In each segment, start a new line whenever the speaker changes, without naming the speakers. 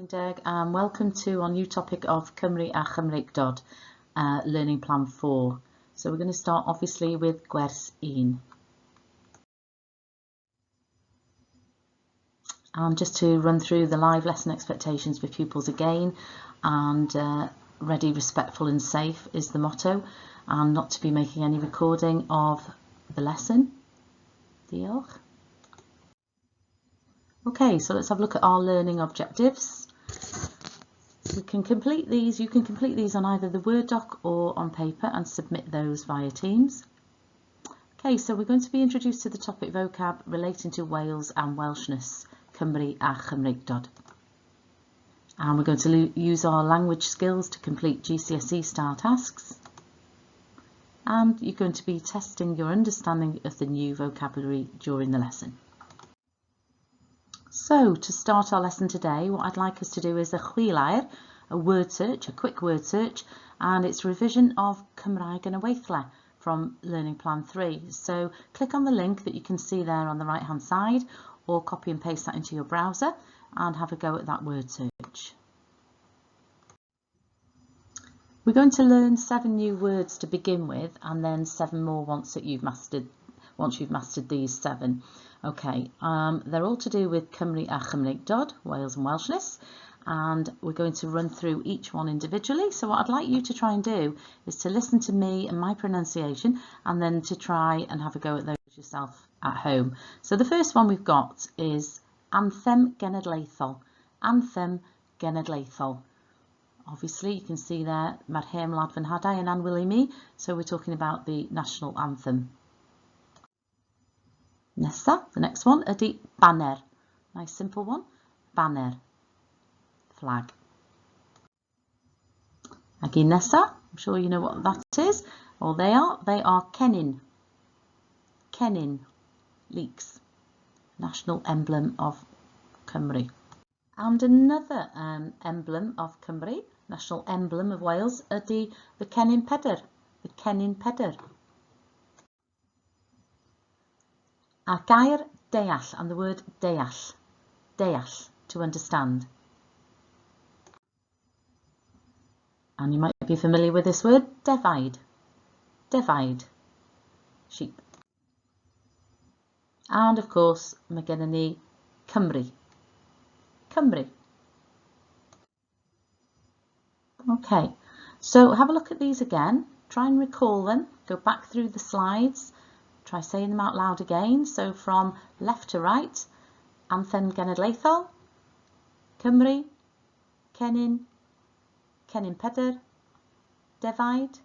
Deg, and welcome to our new topic of Cymru a Chymreictod, Learning Plan 4. So we're going to start obviously with gwers 1. And just to run through the live lesson expectations for pupils again, and ready, respectful and safe is the motto, and not to be making any recording of the lesson. Diolch. Okay, so let's have a look at our learning objectives. We can complete these, you can complete these on either the Word doc or on paper and submit those via Teams. Okay, so we're going to be introduced to the topic vocab relating to Wales and Welshness, Cymru a Chymreictod. And we're going to use our language skills to complete GCSE style tasks. And you're going to be testing your understanding of the new vocabulary during the lesson. So to start our lesson today, what I'd like us to do is a chwiliair, a word search, a quick word search, and it's revision of Cymreictod from Learning Plan 3. So click on the link that you can see there on the right hand side, or copy and paste that into your browser and have a go at that word search. We're going to learn 7 new words to begin with, and then 7 more once you've mastered these 7. Okay, they're all to do with Cymru a Chymreictod, Wales and Welshness, and we're going to run through each one individually. So what I'd like you to try and do is to listen to me and my pronunciation, and then to try and have a go at those yourself at home. So the first one we've got is Anthem Genedlaethol. Anthem Genedlaethol. Obviously you can see there Mae'r Hen Wlad fy Nhadau and Anwyl I Mi, so we're talking about the national anthem. Nesa, the next one, ydy banner. Nice simple one. Banner. Flag. Ag I nesa, I'm sure you know what that is. Well, they are cennin. Cennin. Leeks. National emblem of Cymru. And another emblem of Cymru, national emblem of Wales, ydy the cennin Pedr. The cennin Pedr. A gair deall, and the word deall, deall, to understand. And you might be familiar with this word, defaid, defaid, sheep. And of course, mae gennym ni Cymru, Cymru. Okay, so have a look at these again, try and recall them, go back through the slides. Try saying them out loud again. So from left to right, Anthem Genedlaethol, Cymru, Cennin, Cennin Pedr, defaid,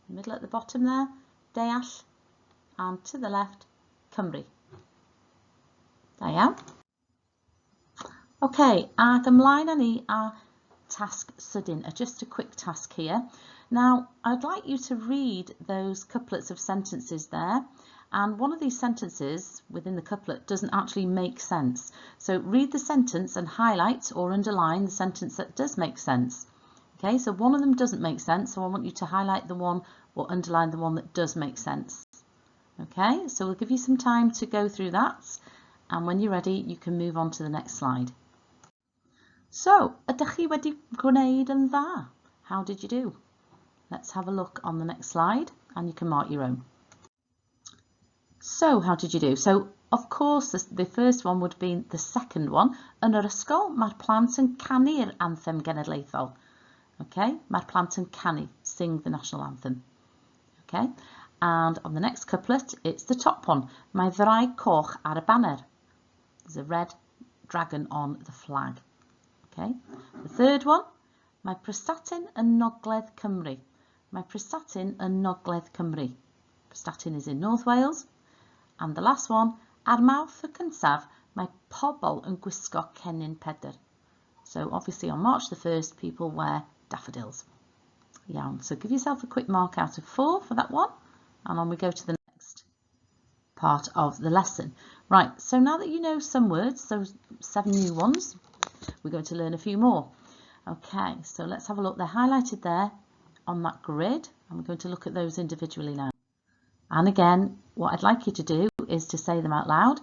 middle at the bottom there, deall, and to the left, Cymru. Da iawn. Okay, ag ymlaen â ni a task sydyn, just a quick task here. Now, I'd like you to read those couplets of sentences there, and one of these sentences within the couplet doesn't actually make sense. So read the sentence and highlight or underline the sentence that does make sense. Okay, so one of them doesn't make sense, so I want you to highlight the one or underline the one that does make sense. Okay, so we'll give you some time to go through that, and when you're ready, you can move on to the next slide. So, ydych chi wedi gwneud yn dda? How did you do? Let's have a look on the next slide, and you can mark your own. So, how did you do? So, of course, the first one would be the second one. Yn yr ysgol, mae'r plant yn canu'r anthem genedlaethol. Okay, mae'r plant yn canu, sing the national anthem. Okay, and on the next couplet, it's the top one. Mae ddraig coch ar y banner. There's a red dragon on the flag. Okay, the third one, mae Prestatyn yn Nogledd Cymru. Mae Prestatyn yn Nogledd Cymru. Prestatyn is in North Wales. And the last one, ar Mawrth y cyntaf, mae pobl yn gwisgo cennin Pedr. So obviously on March the 1st, people wear daffodils. Iawn, so give yourself a quick mark out of 4 for that one. And on we go to the next part of the lesson. Right, so now that you know some words, those 7 new ones, we're going to learn a few more. Okay, so let's have a look. They're highlighted there on that grid, and we're going to look at those individually now. And again, what I'd like you to do is to say them out loud.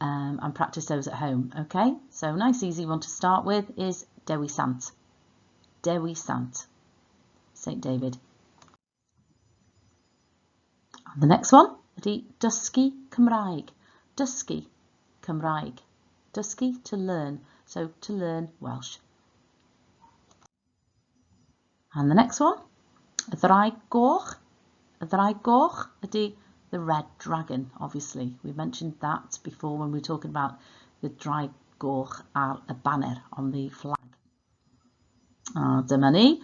and practice those at home. Okay, so nice easy one to start with is Dewi Sant. Dewi Sant, St David. And the next one, ydy dysgu Cymraeg. Dysgu Cymraeg. Dysgu, to learn, so to learn Welsh. And the next one, y ddraig goch. Y ddraig goch ydy the red dragon, obviously. We mentioned that before when we were talking about the ddraig goch ar y banner on the flag. Dyma ni.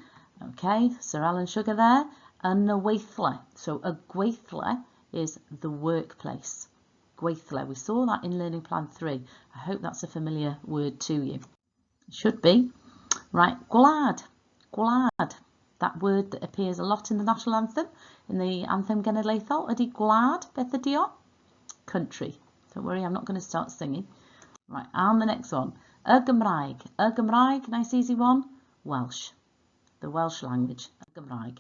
Okay, Sir Alan Sugar there. Yn y weithle. So a gweithle is the workplace. Gweithle. We saw that in Learning Plan 3. I hope that's a familiar word to you. It should be. Right, gwlad. Gwlad. That word that appears a lot in the national anthem, in the anthem genedlaethol, ydy gwlad. Beth ydy o? Country. Don't worry, I'm not going to start singing. Right, and the next one. Y Gymraeg. Y Gymraeg, nice easy one. Welsh. The Welsh language. Y Gymraeg.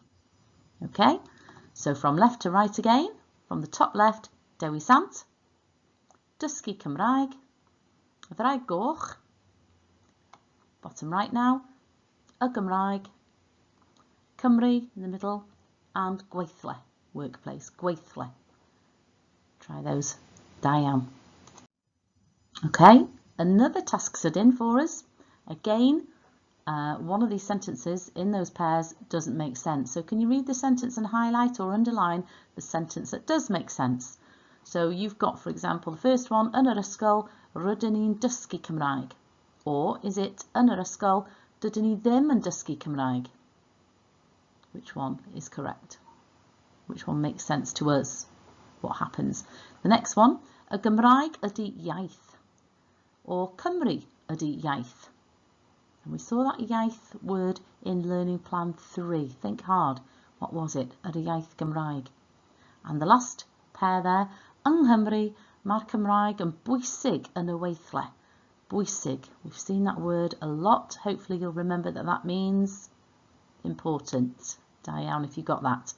Okay, so from left to right again. From the top left, Dewi Sant. Dysgu Cymraeg. Y ddraig goch. Bottom right now. Y Gymraeg. Cymru in the middle, and gweithle, workplace, gweithle. Try those. Da iawn. Okay, another task sydyn for us. Again, one of these sentences in those pairs doesn't make sense. So can you read the sentence and highlight or underline the sentence that does make sense? So you've got, for example, the first one, yn yr ysgol, rydyn ni'n dysgu Cymraeg. Or is it, yn yr ysgol, dydyn ni ddim yn dysgu Cymraeg? Which one is correct? Which one makes sense to us? What happens? The next one, y Gymraeg ydy iaith, or Cymru ydy iaith. And we saw that iaith word in Learning Plan 3. Think hard. What was it? Ydy iaith Gymraeg. And the last pair there, yng Nghymru, mae'r Cymraeg yn bwysig yn y weithle. Bwysig. We've seen that word a lot. Hopefully you'll remember that that means important. Da iawn if you got that.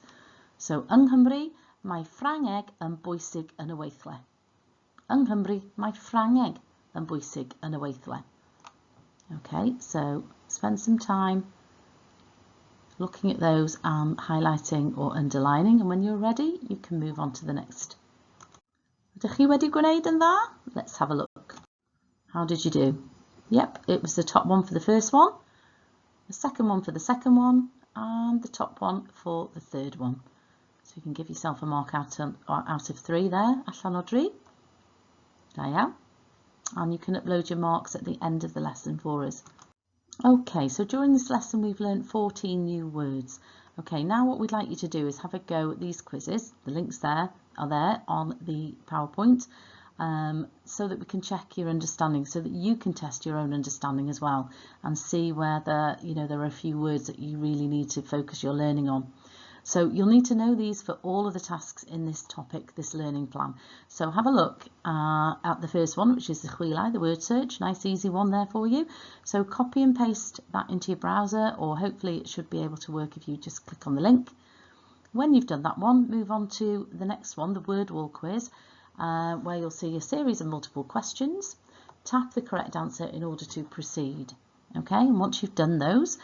So, yng Nghymru, mae Ffrangeg yn bwysig yn y weithle. Yng Nghymru, mae Ffrangeg yn bwysig yn y weithle. Okay, so spend some time looking at those and highlighting or underlining, and when you're ready, you can move on to the next. Ydych chi wedi gwneud yn dda? Let's have a look. How did you do? Yep, it was the top one for the first one, the second one for the second one, and the top one for the third one. So you can give yourself a mark out of 3 there, allan o 3. Da iawn. And you can upload your marks at the end of the lesson for us. Okay, so during this lesson we've learned 14 new words. Okay, now what we'd like you to do is have a go at these quizzes. The links there are there on the PowerPoint, so that we can check your understanding, so that you can test your own understanding as well and see whether, you know, there are a few words that you really need to focus your learning on. So you'll need to know these for all of the tasks in this topic, this learning plan. So have a look at the first one, which is the chwilai, the word search. Nice easy one there for you. So copy and paste that into your browser, or hopefully it should be able to work if you just click on the link. When you've done that one, move on to the next one, the word wall quiz, where you'll see a series of multiple questions. Tap the correct answer in order to proceed. Okay, and once you've done those,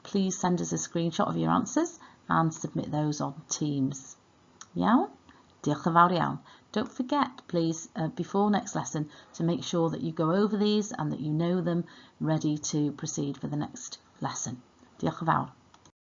please send us a screenshot of your answers and submit those on Teams. Iawn? Diolch yn fawr iawn. Don't forget, please, before next lesson, to make sure that you go over these and that you know them, ready to proceed for the next lesson. Diolch yn fawr.